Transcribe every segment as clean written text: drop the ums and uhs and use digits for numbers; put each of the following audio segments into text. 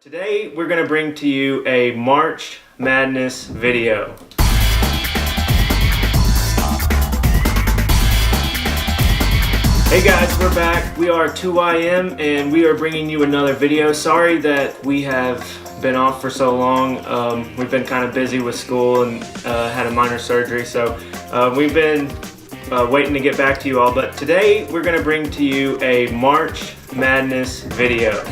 Today we're going to bring to you a March Madness video. Hey guys, we're back. We are 2YM and we are bringing you another video. Sorry that we have been off for so long. We've been kind of busy with school and had a minor surgery, so we've been waiting to get back to you all. But today we're going to bring to you a March Madness video.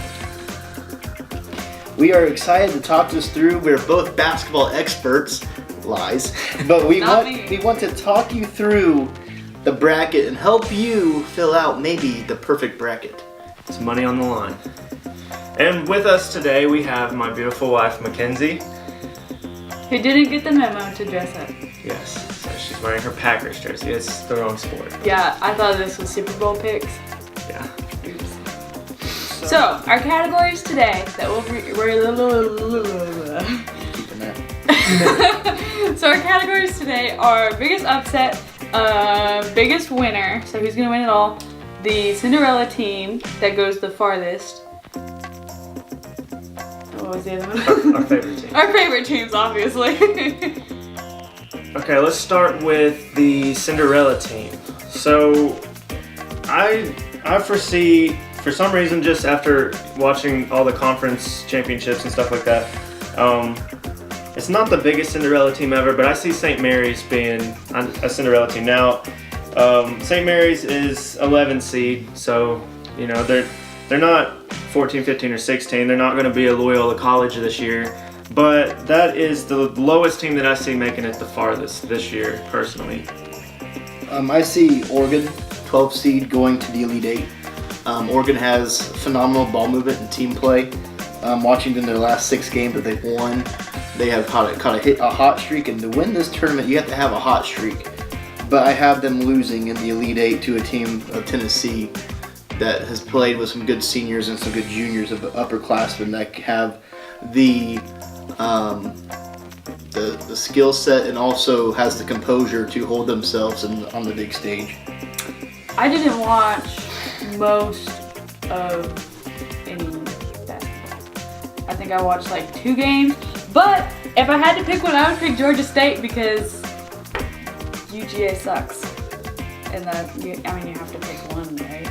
We are excited to talk this through. We're both basketball experts. Lies. But we want to talk you through the bracket and help you fill out maybe the perfect bracket. It's money on the line. And with us today we have my beautiful wife, Mackenzie. Who didn't get the memo to dress up. Yes, so she's wearing her Packers jersey. It's the wrong sport. Yeah, I thought this was Super Bowl picks. Yeah. Oops. So, our categories today that Keeping that. So our categories today are biggest upset, biggest winner, so who's gonna win it all, the Cinderella team that goes the farthest. What was the other one? Our favorite team. Our favorite teams, obviously. Okay, let's start with the Cinderella team. So, I foresee, for some reason, just after watching all the conference championships and stuff like that, it's not the biggest Cinderella team ever, but I see St. Mary's being a Cinderella team. Now, St. Mary's is 11 seed, so, you know, they're not 14, 15, or 16. They're not going to be a Loyola College this year, but that is the lowest team that I see making it the farthest this year, personally. I see Oregon, 12 seed, going to the Elite Eight. Oregon has phenomenal ball movement and team play. Watching them their last 6 games that they've won, they have caught a hot streak, and to win this tournament, you have to have a hot streak. But I have them losing in the Elite Eight to a team of Tennessee that has played with some good seniors and some good juniors of upperclassmen that have the skill set and also has the composure to hold themselves on the big stage. I didn't watch most of any basketball. I think I watched like 2 games, but if I had to pick one, I would pick Georgia State because UGA sucks. And you have to pick one, right?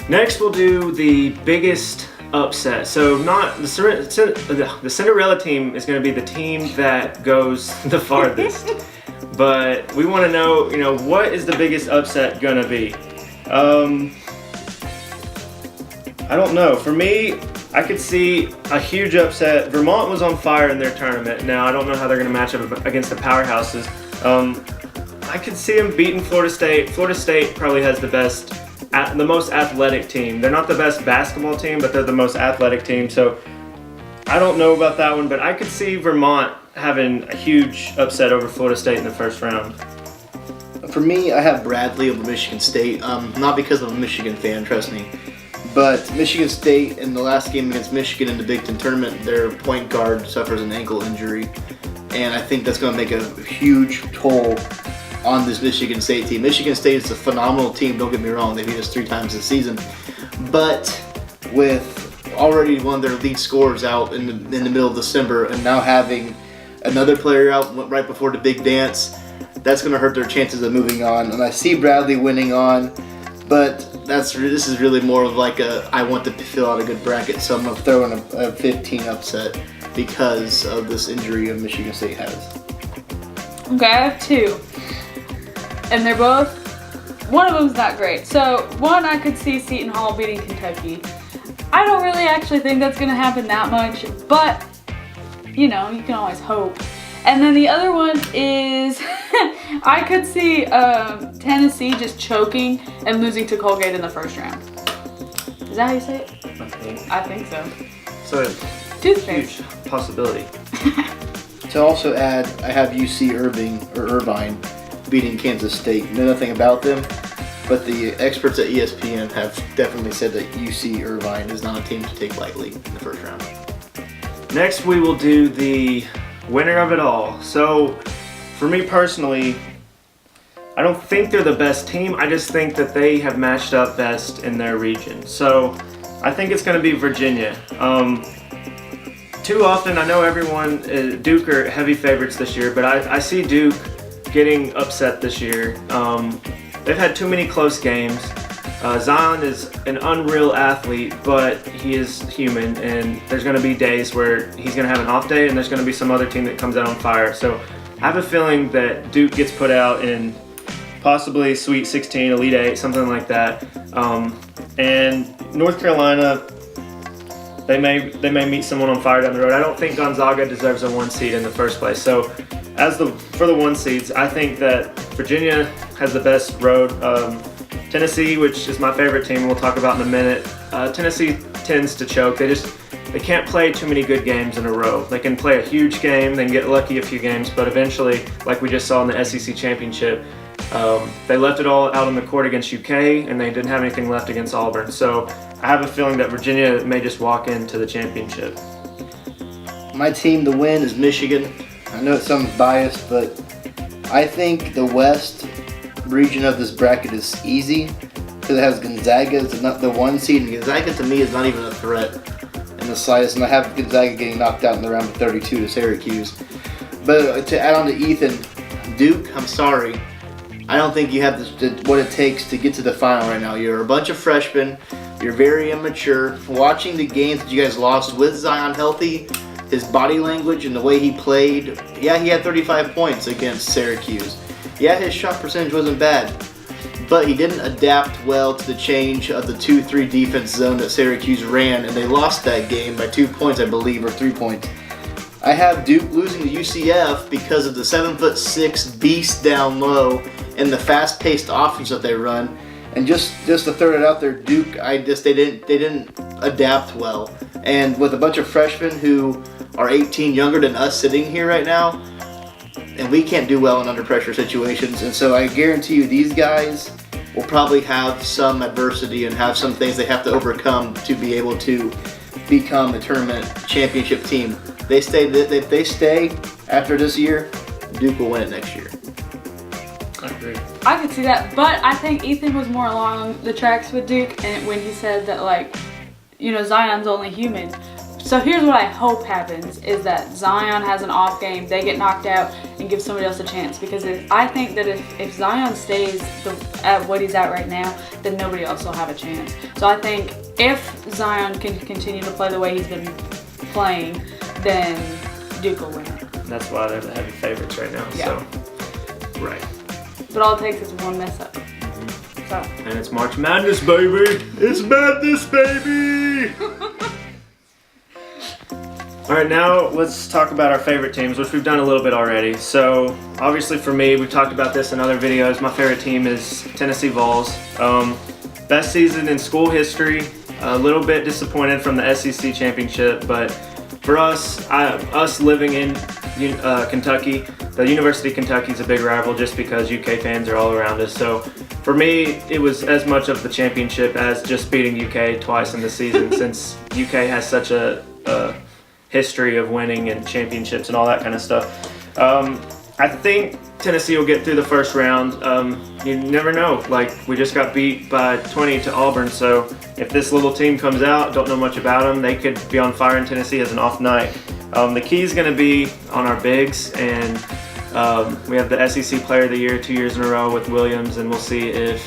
Next, we'll do the biggest upset. So, not the Cinderella team is going to be the team that goes the farthest. But we want to know, what is the biggest upset going to be? I don't know. For me, I could see a huge upset. Vermont was on fire in their tournament. Now, I don't know how they're going to match up against the powerhouses. I could see them beating Florida State. Florida State probably has the most athletic team. They're not the best basketball team, but they're the most athletic team. So I don't know about that one, but I could see Vermont having a huge upset over Florida State in the first round. For me, I have Bradley over Michigan State. Not because I'm a Michigan fan, trust me. But Michigan State, in the last game against Michigan in the Big Ten tournament, their point guard suffers an ankle injury. And I think that's going to make a huge toll on this Michigan State team. Michigan State is a phenomenal team, don't get me wrong. They beat us 3 times this season. But with already one of their lead scorers out in the middle of December and now having another player out right before the big dance, that's going to hurt their chances of moving on. And I see Bradley winning on, but this is really more of like I want to fill out a good bracket, so I'm going to throw in a 15 upset because of this injury that Michigan State has. Okay, I have 2. And they're both, one of them's not great. So, one, I could see Seton Hall beating Kentucky. I don't really actually think that's going to happen that much, but, you can always hope. And then the other one is, I could see Tennessee just choking and losing to Colgate in the first round. Is that how you say it? I think so. So, Toothpaste. huge possibility. To also add, I have UC Irvine beating Kansas State. Know nothing about them, but the experts at ESPN have definitely said that UC Irvine is not a team to take lightly in the first round. Next, we will do the winner of it all. So, for me personally, I don't think they're the best team. I just think that they have matched up best in their region. So, I think it's going to be Virginia. too often, I know everyone, Duke are heavy favorites this year, but I see Duke getting upset this year. They've had too many close games. Zion is an unreal athlete, but he is human, and there's going to be days where he's going to have an off day, and there's going to be some other team that comes out on fire. So I have a feeling that Duke gets put out in possibly Sweet 16, Elite 8, something like that. And North Carolina, they may meet someone on fire down the road. I don't think Gonzaga deserves a 1 seed in the first place. So for the 1 seeds, I think that Virginia has the best road. Tennessee, which is my favorite team, we'll talk about in a minute. Tennessee tends to choke. They can't play too many good games in a row. They can play a huge game, then get lucky a few games, but eventually, like we just saw in the SEC championship, they left it all out on the court against UK, and they didn't have anything left against Auburn. So I have a feeling that Virginia may just walk into the championship. My team to win is Michigan. I know it sounds biased, but I think the West region of this bracket is easy because it has Gonzaga as the 1 seed, and Gonzaga to me is not even a threat in the slightest, and I have Gonzaga getting knocked out in the round of 32 to Syracuse. But to add on to Ethan, Duke, I'm sorry, I don't think you have what it takes to get to the final right now. You're a bunch of freshmen, you're very immature. Watching the games that you guys lost with Zion healthy, his body language and the way he played, yeah, he had 35 points against Syracuse. Yeah, his shot percentage wasn't bad, but he didn't adapt well to the change of the 2-3 defense zone that Syracuse ran, and they lost that game by 2 points, I believe, or 3 points. I have Duke losing to UCF because of the 7'6" beast down low and the fast-paced offense that they run. And just to throw it out there, Duke, they didn't adapt well. And with a bunch of freshmen who are 18 younger than us sitting here right now, and we can't do well in under pressure situations. And so I guarantee you these guys will probably have some adversity and have some things they have to overcome to be able to become a tournament championship team. If they stay after this year, Duke will win it next year. I agree. I could see that, but I think Ethan was more along the tracks with Duke, and when he said that, like, Zion's only human. So here's what I hope happens is that Zion has an off game, they get knocked out, and give somebody else a chance. Because I think that if Zion stays at what he's at right now, then nobody else will have a chance. So I think if Zion can continue to play the way he's been playing, then Duke will win it. That's why they're the heavy favorites right now. Yeah. So, right. But all it takes is one mess up. So. And it's March Madness, baby! It's madness, baby! Alright, now let's talk about our favorite teams, which we've done a little bit already. So, obviously for me, we've talked about this in other videos, my favorite team is Tennessee Vols. Best season in school history, a little bit disappointed from the SEC championship, but for us living in Kentucky, the University of Kentucky is a big rival just because UK fans are all around us. So for me, it was as much of the championship as just beating UK twice in the season since UK has such a history of winning and championships and all that kind of stuff. I think Tennessee will get through the first round. You never know. Like, we just got beat by 20 to Auburn, so if this little team comes out, don't know much about them, they could be on fire in Tennessee as an off night. The key is going to be on our bigs, and we have the SEC Player of the Year 2 years in a row with Williams, and we'll see if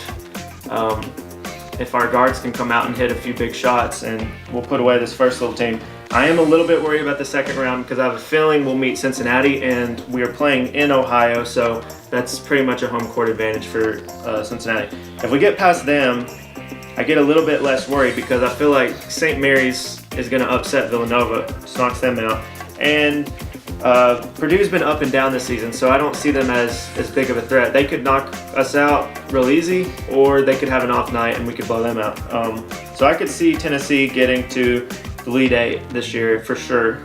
our guards can come out and hit a few big shots, and we'll put away this first little team. I am a little bit worried about the second round because I have a feeling we'll meet Cincinnati, and we are playing in Ohio, so that's pretty much a home court advantage for Cincinnati. If we get past them, I get a little bit less worried because I feel like St. Mary's is going to upset Villanova, just knocks them out. And Purdue's been up and down this season, so I don't see them as big of a threat. They could knock us out real easy, or they could have an off night and we could blow them out. So I could see Tennessee getting to the Elite 8 this year for sure.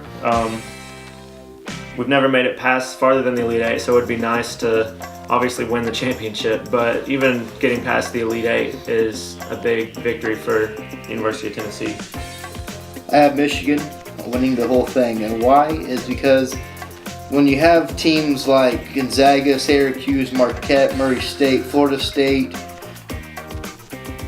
We've never made it past farther than the Elite 8, so it would be nice to obviously win the championship, but even getting past the Elite 8 is a big victory for the University of Tennessee. I have Michigan winning the whole thing, and why is because when you have teams like Gonzaga, Syracuse, Marquette, Murray State, Florida State,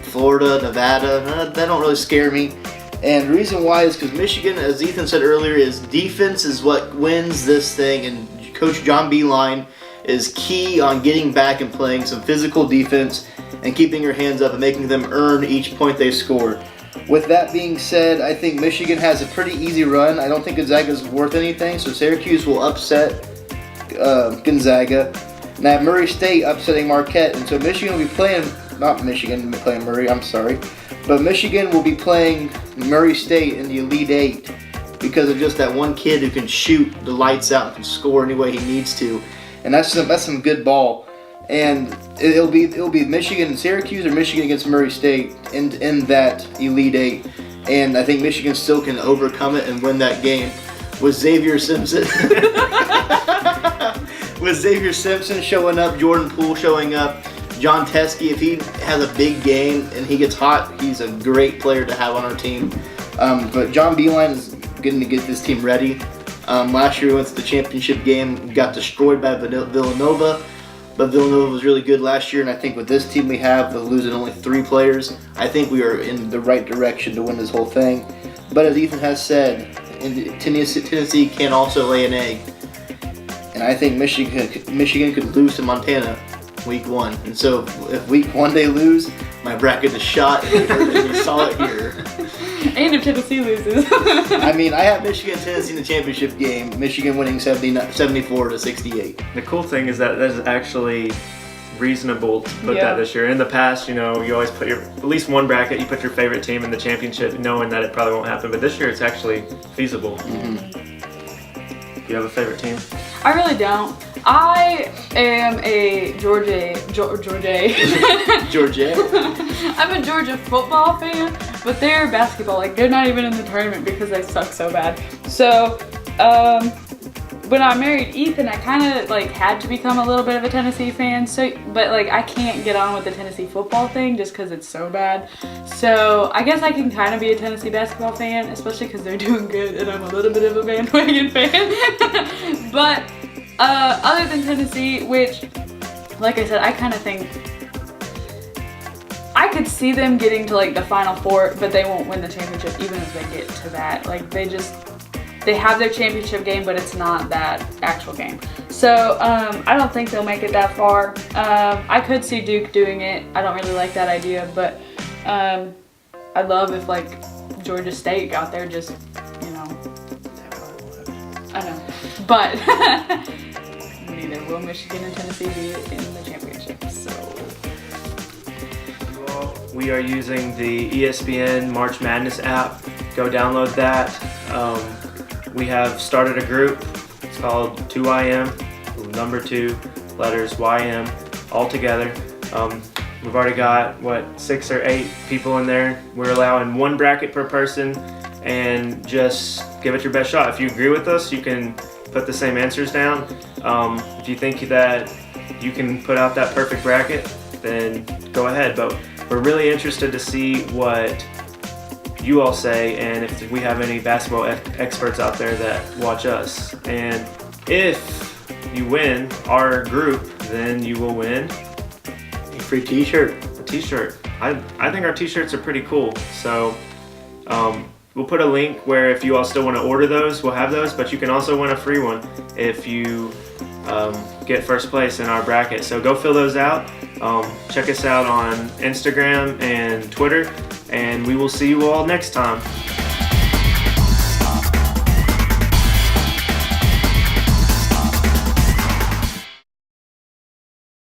Florida, Nevada, they don't really scare me. And the reason why is because Michigan, as Ethan said earlier, is defense is what wins this thing. And Coach John Beilein is key on getting back and playing some physical defense and keeping your hands up and making them earn each point they score. With that being said, I think Michigan has a pretty easy run. I don't think Gonzaga is worth anything, so Syracuse will upset Gonzaga. And I have Murray State upsetting Marquette, and so Michigan will be playing, not Michigan playing Murray, I'm sorry, but Michigan will be playing Murray State in the Elite Eight because of just that one kid who can shoot the lights out and can score any way he needs to, and that's some good ball. And it'll be Michigan and Syracuse or Michigan against Murray State in that Elite Eight, and I think Michigan still can overcome it and win that game with Xavier Simpson. With Xavier Simpson showing up, Jordan Poole showing up, John Teskey, if he has a big game and he gets hot, he's a great player to have on our team. But John Beilein is going to get this team ready. Last year we went to the championship game, got destroyed by Villanova. But Villanova was really good last year, and I think with this team we have, with losing only 3 players, I think we are in the right direction to win this whole thing. But as Ethan has said, Tennessee can also lay an egg. And I think Michigan could lose to Montana week 1. And so if week 1 they lose, my bracket is shot, and you saw it here. And if Tennessee loses. I mean, I have Michigan and Tennessee in the championship game, Michigan winning 74-68. The cool thing is that is actually reasonable to put that this year. In the past, you always put at least one bracket, you put your favorite team in the championship knowing that it probably won't happen. But this year it's actually feasible. Mm-hmm. Do you have a favorite team? I really don't. I am a Georgia. I'm a Georgia football fan, but they're basketball. They're not even in the tournament because they suck so bad. So, when I married Ethan, I kind of had to become a little bit of a Tennessee fan. So, but I can't get on with the Tennessee football thing just because it's so bad. So I guess I can kind of be a Tennessee basketball fan, especially because they're doing good, and I'm a little bit of a bandwagon fan. But other than Tennessee, which, like I said, I kind of think I could see them getting to the Final Four, but they won't win the championship even if they get to that. They have their championship game, but it's not that actual game. So I don't think they'll make it that far. I could see Duke doing it. I don't really like that idea, but I'd love if Georgia State got there. Just I know, but neither will Michigan and Tennessee be in the championship. So. We are using the ESPN March Madness app. Go download that. We have started a group. It's called 2IM, number 2, letters YM, all together. We've already got, 6 or 8 people in there. We're allowing 1 bracket per person, and just give it your best shot. If you agree with us, you can put the same answers down. If you think that you can put out that perfect bracket, then go ahead. But we're really interested to see what you all say, and if we have any basketball experts out there that watch us. And if you win our group, then you will win a free t-shirt. A t-shirt. I think our t-shirts are pretty cool. So we'll put a link where if you all still want to order those, we'll have those, but you can also win a free one if you get first place in our bracket. So go fill those out. Check us out on Instagram and Twitter, and we will see you all next time.